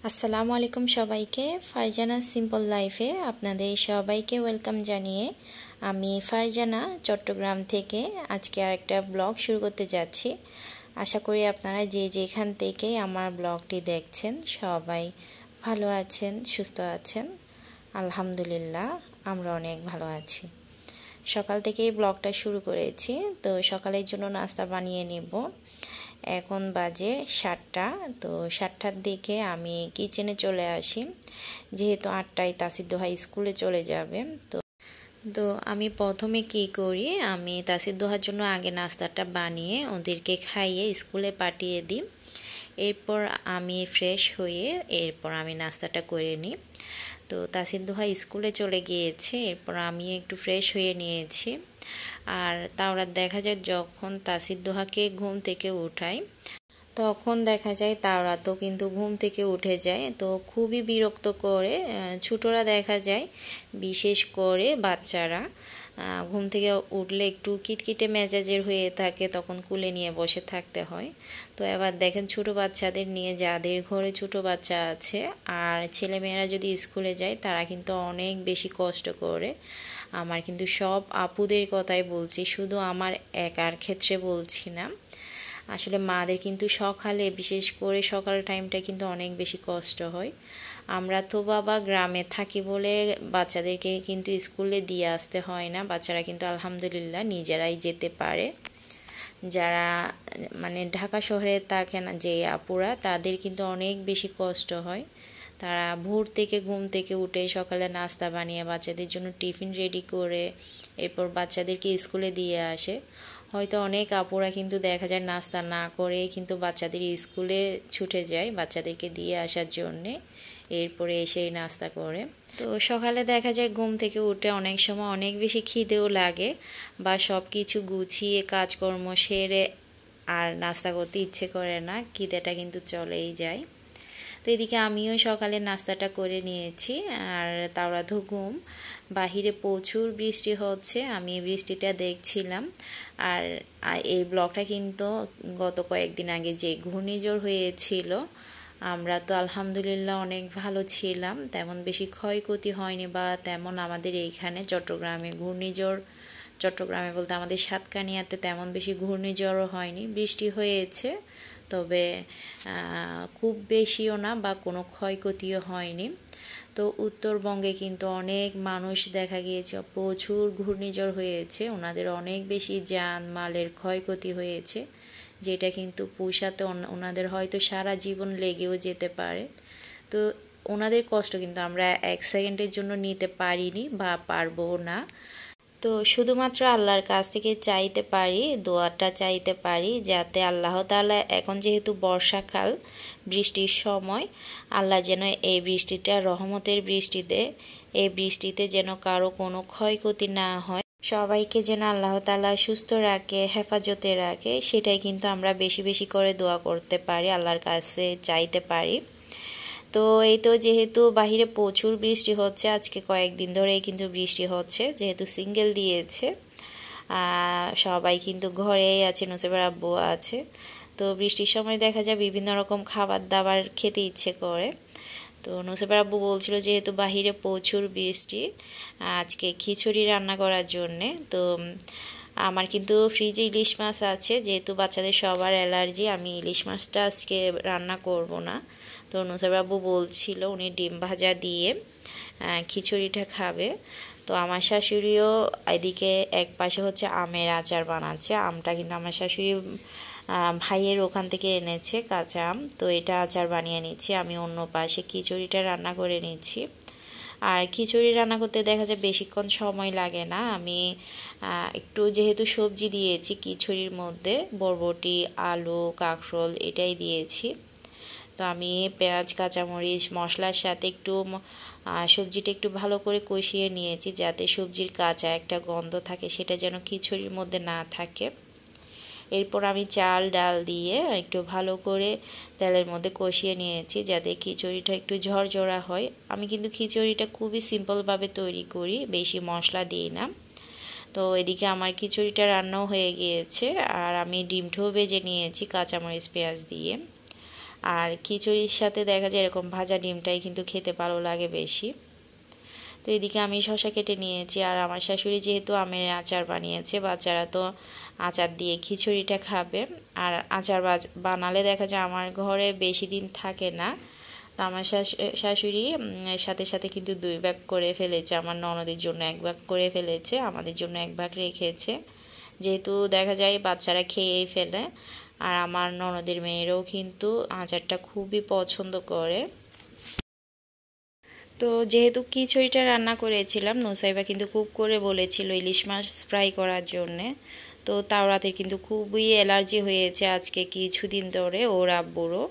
আসসালামু আলাইকুম সবাইকে। ফারজানা সিম্পল লাইফে আপনাদের সবাইকে ওয়েলকাম জানিয়ে আমি ফারজানা চট্টগ্রাম থেকে আজকে আরেকটা ব্লগ শুরু করতে যাচ্ছি। আশা করি আপনারা যে যেখান থেকে আমার ব্লগটি দেখছেন সবাই ভালো আছেন, সুস্থ আছেন। আলহামদুলিল্লাহ, আমরা অনেক ভালো আছি। সকাল থেকেই ব্লগটা শুরু করেছি। তো সকালের জন্য নাস্তা বানিয়ে নেব। এখন বাজে 7টা। তো 7টার দিকে আমি কিচেনে চলে আসি, যেহেতু 8টায় তাসির দোহা স্কুলে চলে যাবে। তো আমি প্রথমে কি করি, আমি তাসির দোহার জন্য আগে নাস্তাটা বানিয়ে ওদেরকে খাইয়ে স্কুলে পাঠিয়ে দিই। এরপর আমি ফ্রেশ হয়ে এরপর আমি নাস্তাটা করে নিই। তো তাসির দোহা স্কুলে চলে গিয়েছে, এরপর আমি একটু ফ্রেশ হয়ে নিয়েছি। আর তাওরা দেখা যায় যখন তাসির দোহাকে ঘুম থেকে উঠাই তখন দেখা যায় তাওরা তো কিন্তু ঘুম থেকে উঠে যায়। তো খুবই বিরক্ত করে ছোটরা দেখা যায়, বিশেষ করে বাচ্চারা ঘুম থেকে উঠলে একটু কিটকিটে মেজাজের হয়ে থাকে, তখন কুলে নিয়ে বসে থাকতে হয়। তো এবার দেখেন ছোট বাচ্চাদের নিয়ে, যাদের ঘরে ছোট বাচ্চা আছে আর ছেলেমেয়েরা যদি স্কুলে যায় তারা কিন্তু অনেক বেশি কষ্ট করে। আমার কিন্তু সব আপুদের কথাই বলছি, শুধু আমার একার ক্ষেত্রে বলছি না। আসলে মাদের কিন্তু সকালে, বিশেষ করে সকাল টাইমটা কিন্তু অনেক বেশি কষ্ট হয়। আমরা তো বাবা গ্রামে থাকি বলে বাচ্চাদেরকে কিন্তু স্কুলে দিয়ে আসতে হয় না, বাচ্চারা কিন্তু আলহামদুলিল্লাহ নিজেরাই যেতে পারে। যারা মানে ঢাকা শহরে থাকে না যে আপুরা, তাদের কিন্তু অনেক বেশি কষ্ট হয়। তারা ভোর থেকে ঘুম থেকে উঠে সকালে নাস্তা বানিয়ে বাচ্চাদের জন্য টিফিন রেডি করে এরপর বাচ্চাদেরকে স্কুলে দিয়ে আসে। হয়তো অনেক আপুরা কিন্তু দেখা যায় নাস্তা না করে কিন্তু বাচ্চাদের স্কুলে ছুটে যায় বাচ্চাদেরকে দিয়ে আসার জন্যে, এরপরে এসেই নাস্তা করে। তো সকালে দেখা যায় ঘুম থেকে উঠে অনেক সময় অনেক বেশি খিদেও লাগে, বা সব কিছু গুছিয়ে কাজকর্ম সেরে আর নাস্তা করতে ইচ্ছে করে না, খিদেটা কিন্তু চলেই যায়। তো এদিকে আমিও সকালে নাস্তাটা করে নিয়েছি। আর তাওরা তো ঘুম, বাহিরে প্রচুর বৃষ্টি হচ্ছে, আমি বৃষ্টিটা দেখছিলাম। আর এই ব্লগটা কিন্তু গত কয়েকদিন আগে যে ঘূর্ণিঝড় হয়েছিল, আমরা তো আলহামদুলিল্লাহ অনেক ভালো ছিলাম, তেমন বেশি ক্ষয়ক্ষতি হয়নি, বা তেমন আমাদের এইখানে চট্টগ্রামে ঘূর্ণিঝড়, চট্টগ্রামে বলতে আমাদের সাতকানিয়াতে তেমন বেশি ঘূর্ণিঝড়ও হয়নি, বৃষ্টি হয়েছে তবে খুব বেশিও না বা কোনো ক্ষয়ক্ষতিও হয়নি। তো উত্তরবঙ্গে কিন্তু অনেক মানুষ দেখা গিয়েছে প্রচুর ঘূর্ণিঝড় হয়েছে, ওনাদের অনেক বেশি জান মালের ক্ষয়ক্ষতি হয়েছে, যেটা কিন্তু পোষাতে ওনাদের হয়তো সারা জীবন লেগেও যেতে পারে। তো ওনাদের কষ্ট কিন্তু আমরা এক সেকেন্ডের জন্য নিতে পারিনি বা পারবো না। তো শুধুমাত্র আল্লাহর কাছ থেকে চাইতে পারি, দোয়াটা চাইতে পারি যাতে আল্লাহ তাআলা, এখন যেহেতু বর্ষাকাল বৃষ্টির সময়, আল্লাহ যেন এই বৃষ্টিটা রহমতের বৃষ্টি দেয়, এই বৃষ্টিতে যেন কারো কোনো ক্ষয়ক্ষতি না হয়, সবাইকে যেন আল্লাহ তাআলা সুস্থ রাখে, হেফাজতে রাখে, সেটাই কিন্তু আমরা বেশি বেশি করে দোয়া করতে পারি, আল্লাহর কাছে চাইতে পারি। তো এই তো যেহেতু বাহিরে প্রচুর বৃষ্টি হচ্ছে, আজকে কয়েকদিন ধরেই কিন্তু বৃষ্টি হচ্ছে, যেহেতু সিঙ্গেল দিয়েছে সবাই কিন্তু ঘরেই আছে, নুসেবের আব্বু আছে। তো বৃষ্টির সময় দেখা যায় বিভিন্ন রকম খাবার দাবার খেতে ইচ্ছে করে। তো নুসেবের আব্বু বলছিল যেহেতু বাহিরে প্রচুর বৃষ্টি, আজকে খিচুড়ি রান্না করার জন্যে। তো আমার কিন্তু ফ্রিজে ইলিশ মাছ আছে, যেহেতু বাচ্চাদের সবার অ্যালার্জি, আমি ইলিশ মাছটা আজকে রান্না করব না। তো নুসেবের আব্বু বলছিল উনি ডিম ভাজা দিয়ে খিচুড়িটা খাবে। তো আমার শাশুড়িও এদিকে এক পাশে হচ্ছে আমের আচার বানাচ্ছে, আমটা কিন্তু আমার শাশুড়ি ভাইয়ের ওখান থেকে এনেছে কাঁচা আম, তো এটা আচার বানিয়ে নিচ্ছি, আমি অন্য পাশে খিচুড়িটা রান্না করে নিচ্ছি। আর খিচুড়ি রান্না করতে দেখা যায় বেশিক্ষণ সময় লাগে না, আমি একটু যেহেতু সবজি দিয়েছি খিচুড়ির মধ্যে, বরবটি, আলু, কাঁকরোল এটাই দিয়েছি। তো আমি পেঁয়াজ, কাঁচামরিচ মশলার সাথে একটু সবজিটা একটু ভালো করে কষিয়ে নিয়েছি, যাতে সবজির কাঁচা একটা গন্ধ থাকে সেটা যেন খিচুড়ির মধ্যে না থাকে। এরপর আমি চাল ডাল দিয়ে একটু ভালো করে তেলের মধ্যে কষিয়ে নিয়েছি, যাতে খিচুড়িটা একটু ঝরঝরা হয়। আমি কিন্তু খিচুড়িটা খুবই সিম্পলভাবে তৈরি করি, বেশি মশলা দিই না। তো এদিকে আমার খিচুড়িটা রান্নাও হয়ে গিয়েছে, আর আমি ডিমটাও ভেজে নিয়েছি কাঁচামরিচ পেঁয়াজ দিয়ে। আর খিচুড়ির সাথে দেখা যায় এরকম ভাজা ডিমটাই কিন্তু খেতে ভালো লাগে বেশি। তো এদিকে আমি শসা কেটে নিয়েছি, আর আমার শাশুড়ি যেহেতু আমের আচার বানিয়েছে, বাচ্চারা তো আচার দিয়ে খিচুড়িটা খাবে। আর আচার বানালে দেখা যায় আমার ঘরে বেশি দিন থাকে না, তো আমার শাশুড়ি সাথে সাথে কিন্তু 2 ভাগ করে ফেলেছে। আমার ননদের জন্য 1 ভাগ করে ফেলেছে, আমাদের জন্য 1 ভাগ রেখেছে, যেহেতু দেখা যায় বাচ্চারা খেয়েই ফেলে। আর আমার ননদের মেয়েরাও কিন্তু আচারটা খুবই পছন্দ করে। তো যেহেতু খিচুড়িটা রান্না করেছিলাম, নুসাইবা কিন্তু খুব করে বলেছিল ইলিশ মাছ ফ্রাই করার জন্যে। তো তাওরাতের কিন্তু খুবই অ্যালার্জি হয়েছে আজকে কিছুদিন ধরে, ওর আব্বুরও।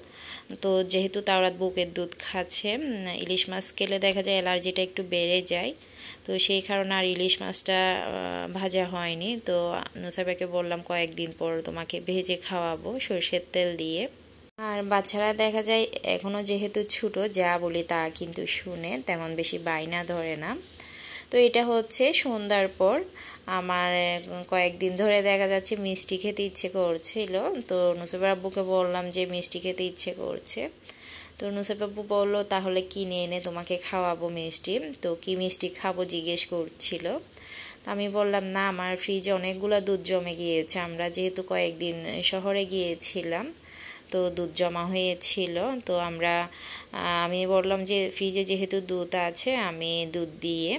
তো যেহেতু তাওরাত বুকের দুধ খাচ্ছে, ইলিশ মাছ খেলে দেখা যায় অ্যালার্জিটা একটু বেড়ে যায়। তো সেই কারণে আর ইলিশ মাছটা ভাজা হয়নি। তো নুসাইবাকে বললাম কয়েকদিন পর তোমাকে ভেজে খাওয়াবো সরষের তেল দিয়ে। আর বাচ্চারা দেখা যায় এখনও যেহেতু ছোটো, যা বলি তা কিন্তু শুনে, তেমন বেশি বায়না ধরে না। তো এটা হচ্ছে সন্ধ্যার পর। আমার কয়েকদিন ধরে দেখা যাচ্ছে মিষ্টি খেতে ইচ্ছে করছিল। তো নুসাইবার আব্বুকে বললাম যে মিষ্টি খেতে ইচ্ছে করছে। তো নুসাইব আব্বু বললো তাহলে কিনে এনে তোমাকে খাওয়াবো মিষ্টি। তো কি মিষ্টি খাবো জিজ্ঞেস করছিল। তো আমি বললাম না, আমার ফ্রিজে অনেকগুলো দুধ জমে গিয়েছে, আমরা যেহেতু কয়েকদিন শহরে গিয়েছিলাম, তো দুধ জমা হয়েছিল। তো আমি বললাম যে ফ্রিজে যেহেতু দুধ আছে, আমি দুধ দিয়ে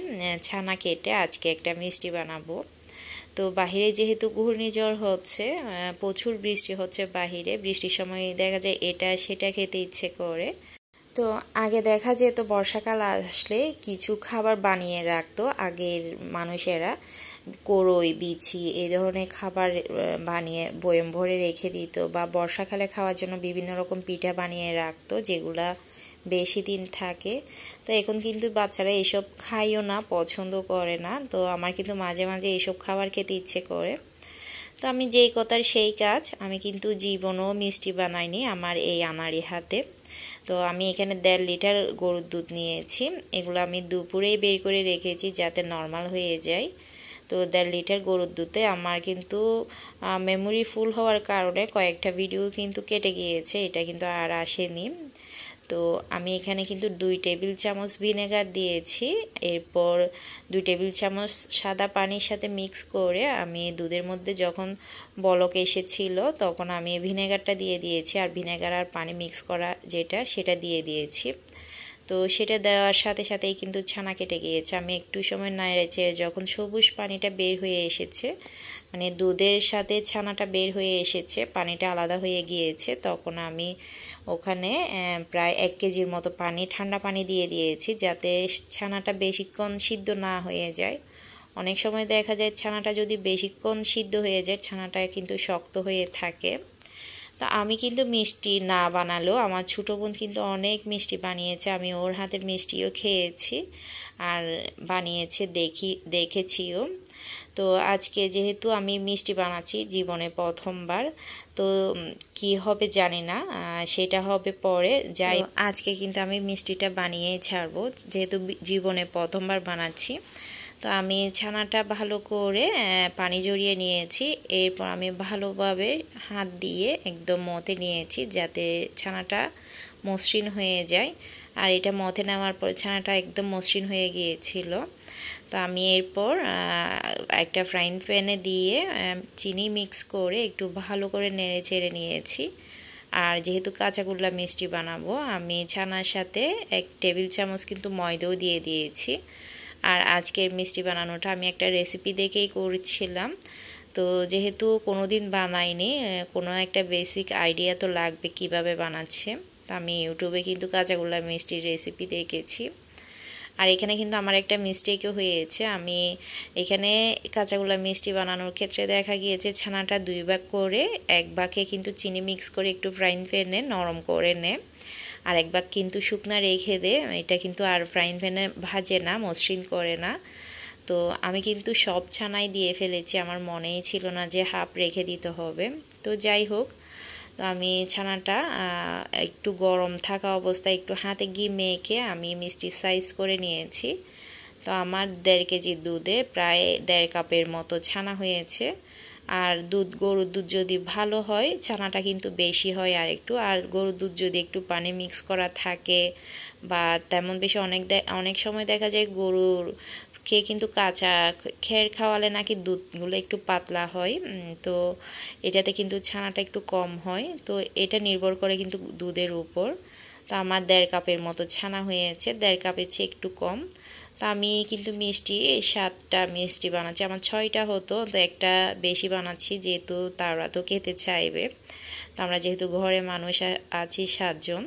ছানা কেটে আজকে একটা মিষ্টি বানাবো। তো বাহিরে যেহেতু ঘূর্ণিঝড় হচ্ছে, প্রচুর বৃষ্টি হচ্ছে বাহিরে, বৃষ্টির সময় দেখা যায় এটা সেটা খেতে ইচ্ছে করে। তো আগে দেখা যেত বর্ষাকাল আসলে কিছু খাবার বানিয়ে রাখতো আগের মানুষেরা, কড়ই বিচি এই ধরনের খাবার বানিয়ে বয়ম ভরে রেখে দিত, বা বর্ষাকালে খাওয়ার জন্য বিভিন্ন রকম পিঠা বানিয়ে রাখতো যেগুলা বেশি দিন থাকে। তো এখন কিন্তু বাচ্চারা এসব খাইও না, পছন্দ করে না। তো আমার কিন্তু মাঝে মাঝে এইসব খাবার খেতে ইচ্ছে করে। তো আমি যেই কথার সেই কাজ, আমি কিন্তু জীবনও মিষ্টি বানাইনি আমার এই আনাড়ি হাতে। তো আমি এখানে 1.5 লিটার গরুর দুধ নিয়েছি, এগুলো আমি দুপুরেই বের করে রেখেছি যাতে নর্মাল হয়ে যায়। তো 1.5 লিটার গরুর দুধে আমার কিন্তু মেমোরি ফুল হওয়ার কারণে কয়েকটা ভিডিও কিন্তু কেটে গিয়েছে, এটা কিন্তু আর আসেনি। তো আমি এখানে কিন্তু 2 টেবিল চামচ ভিনেগার দিয়েছি, এরপর 2 টেবিল চামচ সাদা পানির সাথে মিক্স করে আমি দুধের মধ্যে যখন বলক এসেছিল তখন আমি ভিনেগারটা দিয়ে দিয়েছি, আর ভিনেগার আর পানি মিক্স করা সেটা দিয়ে দিয়েছি। তো সেটা দেওয়ার সাথে সাথেই কিন্তু ছানা কেটে গিয়েছে। আমি একটু সময় নেড়েছে, যখন সবুজ পানিটা বের হয়ে এসেছে, মানে দুধের সাথে ছানাটা বের হয়ে এসেছে, পানিটা আলাদা হয়ে গিয়েছে, তখন আমি ওখানে প্রায় 1 কেজির মতো পানি, ঠান্ডা পানি দিয়ে দিয়েছি, যাতে ছানাটা বেশিক্ষণ সিদ্ধ না হয়ে যায়। অনেক সময় দেখা যায় ছানাটা যদি বেশিক্ষণ সিদ্ধ হয়ে যায়, ছানাটা কিন্তু শক্ত হয়ে থাকে। তা আমি কিন্তু মিষ্টি না বানালেও আমার ছোটো বোন কিন্তু অনেক মিষ্টি বানিয়েছে, আমি ওর হাতের মিষ্টিও খেয়েছি আর বানিয়েছে দেখেছিও। তো আজকে যেহেতু আমি মিষ্টি বানাচ্ছি জীবনে প্রথমবার, তো কি হবে জানি না, সেটা হবে পরে। যাই আজকে কিন্তু আমি মিষ্টিটা বানিয়েই ছাড়বো, যেহেতু জীবনে প্রথমবার বানাচ্ছি। তো আমি ছানাটা ভালো করে পানি জড়িয়ে নিয়েছি, এরপর আমি ভালোভাবে হাত দিয়ে একদম মথে নিয়েছি যাতে ছানাটা মসৃণ হয়ে যায়। আর এটা মথে নেওয়ার পর ছানাটা একদম মসৃণ হয়ে গিয়েছিল। তো আমি এরপর একটা ফ্রাইং প্যানে দিয়ে চিনি মিক্স করে একটু ভালো করে নেড়ে চেড়ে নিয়েছি। আর যেহেতু কাঁচাগোল্লা মিষ্টি বানাবো, আমি ছানার সাথে 1 টেবিল চামচ কিন্তু ময়দাও দিয়ে দিয়েছি। আর আজকের মিষ্টি বানানোটা আমি একটা রেসিপি দেখেই করছিলাম, তো যেহেতু কোনো দিন বানাইনি, কোনো একটা বেসিক আইডিয়া তো লাগবে কিভাবে বানাচ্ছে। তো আমি ইউটিউবে কিন্তু কাঁচাগোল্লা মিষ্টির রেসিপি দেখেছি। আর এখানে কিন্তু আমার একটা মিস্টেকও হয়েছে, আমি এখানে কাঁচাগোল্লা মিষ্টি বানানোর ক্ষেত্রে দেখা গিয়েছে ছানাটা 2 ভাগ করে 1 ভাগে কিন্তু চিনি মিক্স করে একটু ফ্রাইং প্যানে নরম করে নেয়, আর 1 ভাগ কিন্তু শুকনা রেখে দেয়, এটা কিন্তু আর ফ্রাইং প্যানে ভাজে না, মসৃণ করে না। তো আমি কিন্তু সব ছানাই দিয়ে ফেলেছি, আমার মনেই ছিল না যে হাফ রেখে দিতে হবে। তো যাই হোক, তো আমি ছানাটা একটু গরম থাকা অবস্থায় একটু হাতে ঘি মেখে আমি মিষ্টির সাইজ করে নিয়েছি। তো আমার 1.5 কেজি দুধে প্রায় 1.5 কাপের মতো ছানা হয়েছে। আর গরুর দুধ যদি ভালো হয় ছানাটা কিন্তু বেশি হয় আর একটু। আর গরুর দুধ যদি একটু পানি মিক্স করা থাকে বা তেমন বেশি অনেক সময় দেখা যায় গরুর কিন্তু কাঁচা খের খাওয়ালে নাকি দুধগুলো একটু পাতলা হয়, তো এটাতে কিন্তু ছানাটা একটু কম হয়। তো এটা নির্ভর করে কিন্তু দুধের উপর। তো আমার 1.5 কাপের মতো ছানা হয়েছে, 1.5 কাপের চেয়ে একটু কম। তো আমি কিন্তু 7টা মিষ্টি বানাচ্ছি, আমার 6টা হতো, তো একটা বেশি বানাচ্ছি যেহেতু তারা তো খেতে চাইবে। তো আমরা যেহেতু ঘরে মানুষ আছি 7 জন,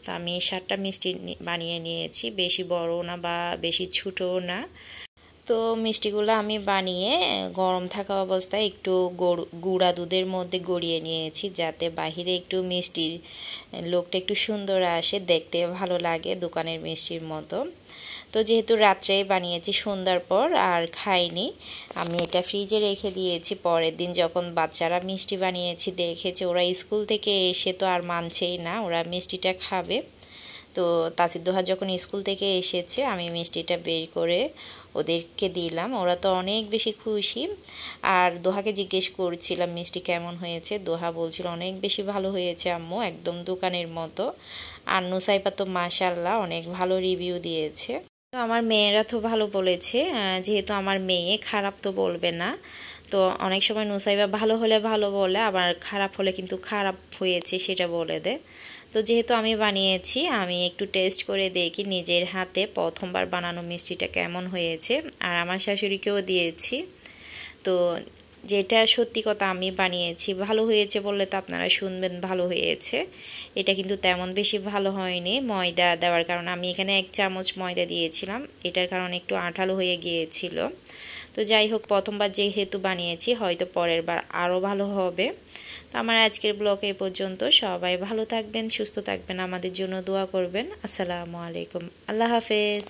তো আমি 7টা মিষ্টি বানিয়ে নিয়েছি, বেশি বড় না বা বেশি ছোটও না। তো মিষ্টিগুলো আমি বানিয়ে গরম থাকা অবস্থায় একটু গুঁড়া দুধের মধ্যে গড়িয়ে নিয়েছি, যাতে বাহিরে একটু মিষ্টির লোকটা একটু সুন্দর আসে, দেখতে ভালো লাগে দোকানের মিষ্টির মতো। তো যেহেতু রাত্রে বানিয়েছি সন্ধ্যার পর আর খাইনি, আমি এটা ফ্রিজে রেখে দিয়েছি। পরের দিন যখন বাচ্চারা মিষ্টি বানিয়েছি দেখেছে, ওরা স্কুল থেকে এসে তো আর মানছেই না, ওরা মিষ্টিটা খাবে। তো তাসির দোহা যখন স্কুল থেকে এসেছে আমি মিষ্টিটা বের করে ওদেরকে দিলাম, ওরা তো অনেক বেশি খুশি। আর দোহাকে জিজ্ঞেস করছিলাম মিষ্টি কেমন হয়েছে, দোহা বলছিল অনেক বেশি ভালো হয়েছে আম্মু, একদম দোকানের মতো। আর নুসাইবা তো মাশাআল্লাহ অনেক ভালো রিভিউ দিয়েছে। তো আমার মেয়েরা তো ভালো বলেছে, যেহেতু আমার মেয়ে খারাপ তো বলবে না। তো অনেক সময় নুসাইবা ভালো হলে ভালো বলে, আবার খারাপ হলে কিন্তু খারাপ হয়েছে সেটা বলে দেয়। তো যেহেতু আমি বানিয়েছি, আমি একটু টেস্ট করে দেখি নিজের হাতে প্রথমবার বানানো মিষ্টিটা কেমন হয়েছে। আর আমার শাশুড়িকেও দিয়েছি। তো যেটা সত্যি কথা, আমি বানিয়েছি ভালো হয়েছে বললে তো আপনারা শুনবেন ভালো হয়েছে। এটা কিন্তু তেমন বেশি ভালো হয়নি ময়দা দেওয়ার কারণে। আমি এখানে 1 চামচ ময়দা দিয়েছিলাম, এটার কারণে একটু আঠালো হয়ে গিয়েছিল। তো যাই হোক, প্রথমবার যেহেতু বানিয়েছি হয়তো পরের বার আরও ভালো হবে। তো আমার আজকের ব্লগ এই পর্যন্ত। সবাই ভালো থাকবেন, সুস্থ থাকবেন, আমাদের জন্য দোয়া করবেন। আসসালামু আলাইকুম, আল্লাহ হাফেজ।